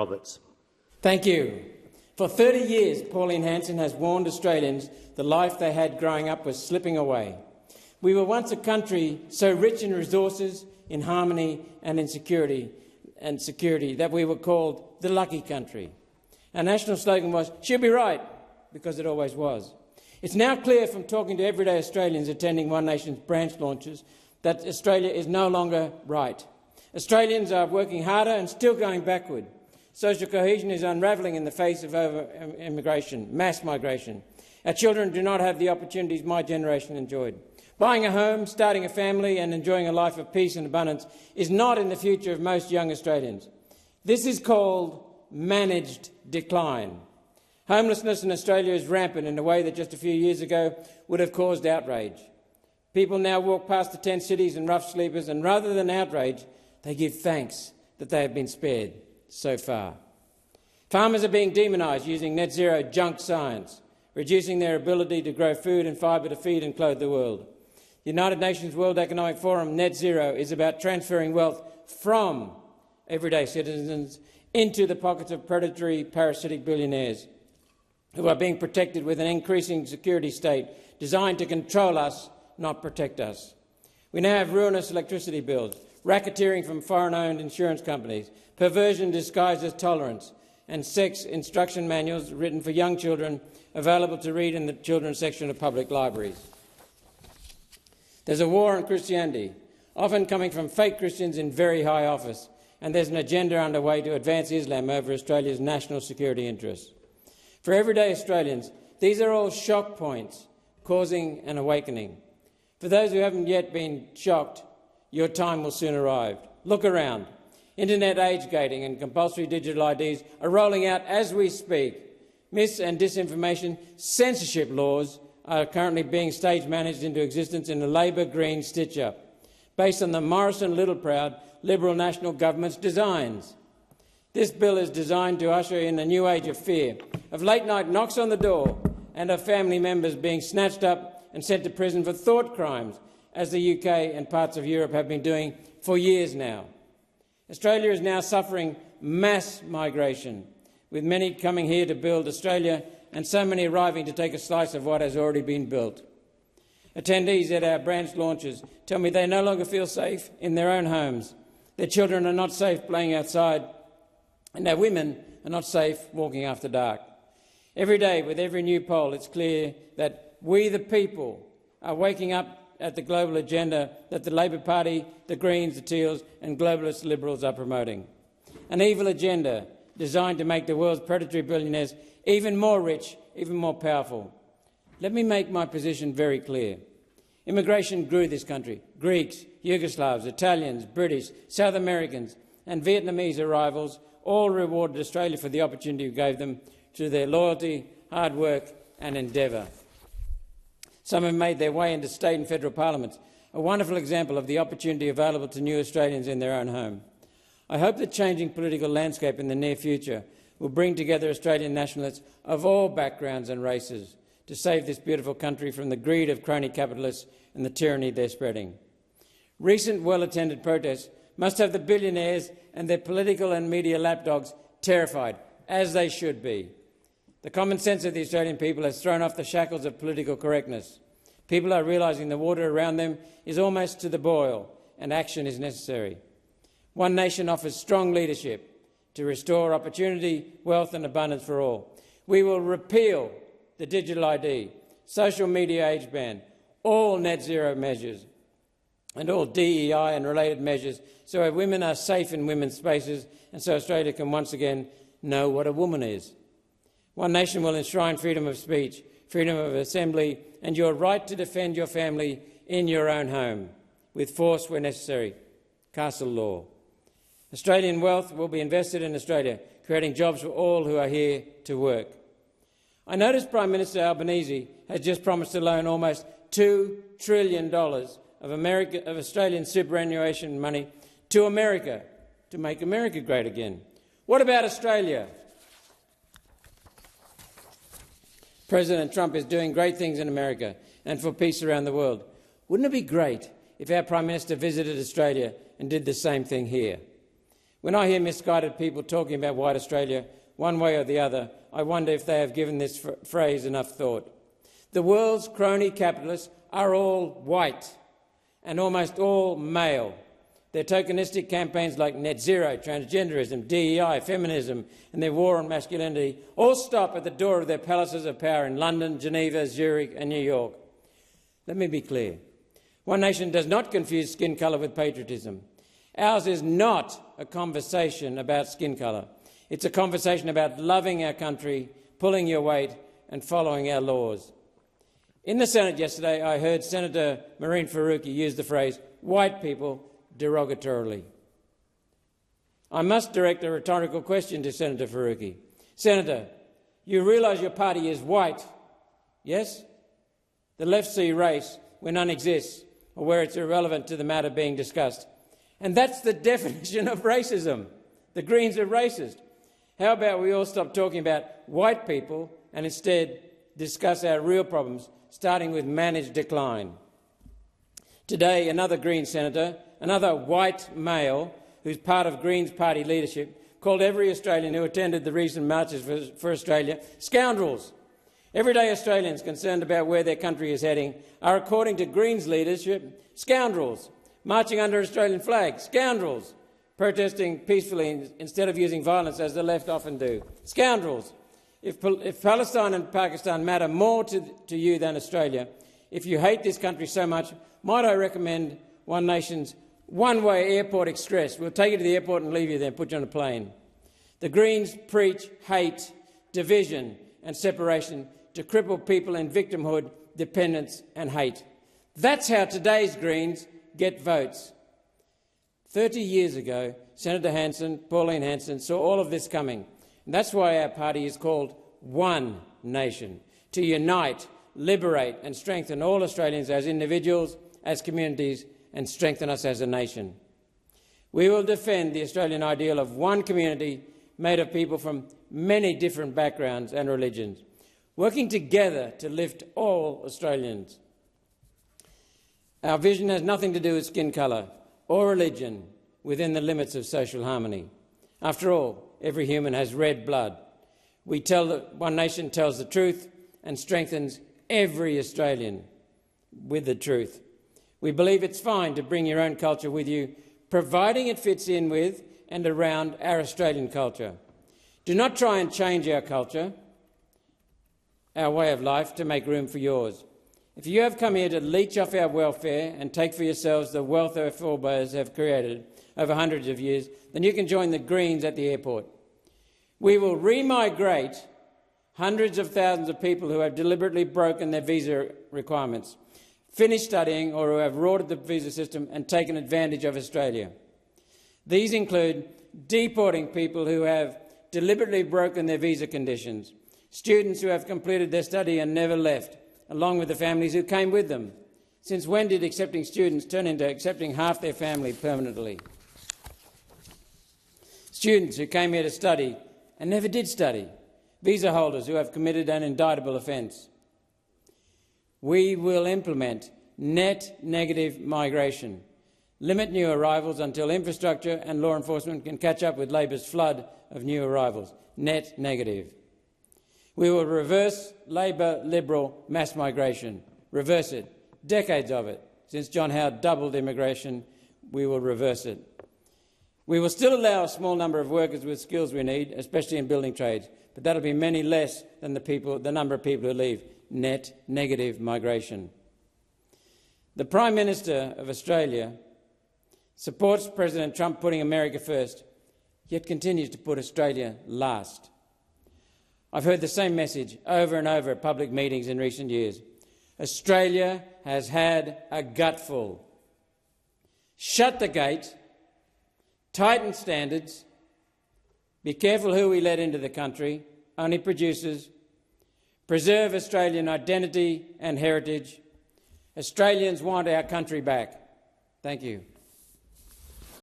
Roberts. Thank you. For 30 years, Pauline Hanson has warned Australians the life they had growing up was slipping away. We were once a country so rich in resources, in harmony and in security that we were called the lucky country. Our national slogan was, "She'll be right," because it always was. It's now clear from talking to everyday Australians attending One Nation's branch launches that Australia is no longer right. Australians are working harder and still going backward. Social cohesion is unravelling in the face of immigration, mass migration. Our children do not have the opportunities my generation enjoyed. Buying a home, starting a family and enjoying a life of peace and abundance is not in the future of most young Australians. This is called managed decline. Homelessness in Australia is rampant in a way that just a few years ago would have caused outrage. People now walk past the tent cities and rough sleepers, and rather than outrage, they give thanks that they have been spared so far. Farmers are being demonised using net zero junk science, reducing their ability to grow food and fibre to feed and clothe the world. The United Nations World Economic Forum net zero is about transferring wealth from everyday citizens into the pockets of predatory, parasitic billionaires who are being protected with an increasing security state designed to control us, not protect us. We now have ruinous electricity bills, racketeering from foreign-owned insurance companies, perversion disguised as tolerance, and sex instruction manuals written for young children available to read in the children's section of public libraries. There's a war on Christianity, often coming from fake Christians in very high office, and there's an agenda underway to advance Islam over Australia's national security interests. For everyday Australians, these are all shock points causing an awakening. For those who haven't yet been shocked, your time will soon arrive. Look around. Internet age gating and compulsory digital IDs are rolling out as we speak. Mis- and disinformation censorship laws are currently being stage-managed into existence in a Labor Green stitch-up, based on the Morrison-Littleproud Liberal National Government's designs. This bill is designed to usher in a new age of fear, of late-night knocks on the door and of family members being snatched up and sent to prison for thought crimes, as the UK and parts of Europe have been doing for years now. Australia is now suffering mass migration, with many coming here to build Australia and so many arriving to take a slice of what has already been built. Attendees at our branch launches tell me they no longer feel safe in their own homes. Their children are not safe playing outside, and our women are not safe walking after dark. Every day, with every new poll, it's clear that we, the people, are waking up at the global agenda that the Labor Party, the Greens, the Teals and globalist Liberals are promoting. An evil agenda designed to make the world's predatory billionaires even more rich, even more powerful. Let me make my position very clear. Immigration grew this country. Greeks, Yugoslavs, Italians, British, South Americans and Vietnamese arrivals all rewarded Australia for the opportunity we gave them through their loyalty, hard work and endeavour. Some have made their way into state and federal parliaments, a wonderful example of the opportunity available to new Australians in their own home. I hope the changing political landscape in the near future will bring together Australian nationalists of all backgrounds and races to save this beautiful country from the greed of crony capitalists and the tyranny they're spreading. Recent well-attended protests must have the billionaires and their political and media lapdogs terrified, as they should be. The common sense of the Australian people has thrown off the shackles of political correctness. People are realising the water around them is almost to the boil and action is necessary. One Nation offers strong leadership to restore opportunity, wealth and abundance for all. We will repeal the digital ID, social media age ban, all net zero measures and all DEI and related measures so our women are safe in women's spaces and so Australia can once again know what a woman is. One Nation will enshrine freedom of speech, freedom of assembly and your right to defend your family in your own home, with force where necessary, castle law. Australian wealth will be invested in Australia, creating jobs for all who are here to work. I noticed Prime Minister Albanese has just promised to loan almost $2 trillion of Australian superannuation money to America to make America great again. What about Australia? President Trump is doing great things in America and for peace around the world. Wouldn't it be great if our Prime Minister visited Australia and did the same thing here? When I hear misguided people talking about white Australia, one way or the other, I wonder if they have given this phrase enough thought. The world's crony capitalists are all white and almost all male. Their tokenistic campaigns like net zero, transgenderism, DEI, feminism and their war on masculinity all stop at the door of their palaces of power in London, Geneva, Zurich and New York. Let me be clear. One Nation does not confuse skin colour with patriotism. Ours is not a conversation about skin colour. It's a conversation about loving our country, pulling your weight and following our laws. In the Senate yesterday, I heard Senator Mehreen Faruqi use the phrase white people derogatorily. I must direct a rhetorical question to Senator Faruqi. Senator, you realise your party is white, yes? The left see race where none exists or where it's irrelevant to the matter being discussed. And that's the definition of racism. The Greens are racist. How about we all stop talking about white people and instead discuss our real problems, starting with managed decline? Today, another Green senator, another white male who's part of Greens party leadership, called every Australian who attended the recent marches for Australia scoundrels. Everyday Australians concerned about where their country is heading are, according to Greens leadership, scoundrels. Marching under Australian flags, scoundrels. Protesting peacefully instead of using violence as the left often do, scoundrels. If Palestine and Pakistan matter more to you than Australia, if you hate this country so much, might I recommend One Nation's one-way airport express? We'll take you to the airport and leave you there and put you on a plane. The Greens preach hate, division and separation to cripple people in victimhood, dependence and hate. That's how today's Greens get votes. 30 years ago, Senator Pauline Hanson, saw all of this coming. And that's why our party is called One Nation, to unite, liberate and strengthen all Australians as individuals, as communities and strengthen us as a nation. We will defend the Australian ideal of one community made of people from many different backgrounds and religions, working together to lift all Australians. Our vision has nothing to do with skin colour or religion within the limits of social harmony. After all, every human has red blood. One Nation tells the truth and strengthens every Australian with the truth. We believe it's fine to bring your own culture with you, providing it fits in with and around our Australian culture. Do not try and change our culture, our way of life, to make room for yours. If you have come here to leech off our welfare and take for yourselves the wealth our forebears have created over hundreds of years, then you can join the Greens at the airport. We will remigrate hundreds of thousands of people who have deliberately broken their visa requirements, finished studying or who have rorted the visa system and taken advantage of Australia. These include deporting people who have deliberately broken their visa conditions, students who have completed their study and never left, along with the families who came with them. Since when did accepting students turn into accepting half their family permanently? Students who came here to study and never did study. Visa holders who have committed an indictable offence. We will implement net negative migration, limit new arrivals until infrastructure and law enforcement can catch up with Labor's flood of new arrivals. Net negative. We will reverse Labor-Liberal mass migration. Reverse it. Decades of it. Since John Howard doubled immigration, we will reverse it. We will still allow a small number of workers with skills we need, especially in building trades, but that will be many less than the number of people who leave. Net negative migration. The Prime Minister of Australia supports President Trump putting America first, yet continues to put Australia last. I've heard the same message over and over at public meetings in recent years. Australia has had a gutful. Shut the gate, tighten standards, be careful who we let into the country, only producers, preserve Australian identity and heritage. Australians want our country back. Thank you.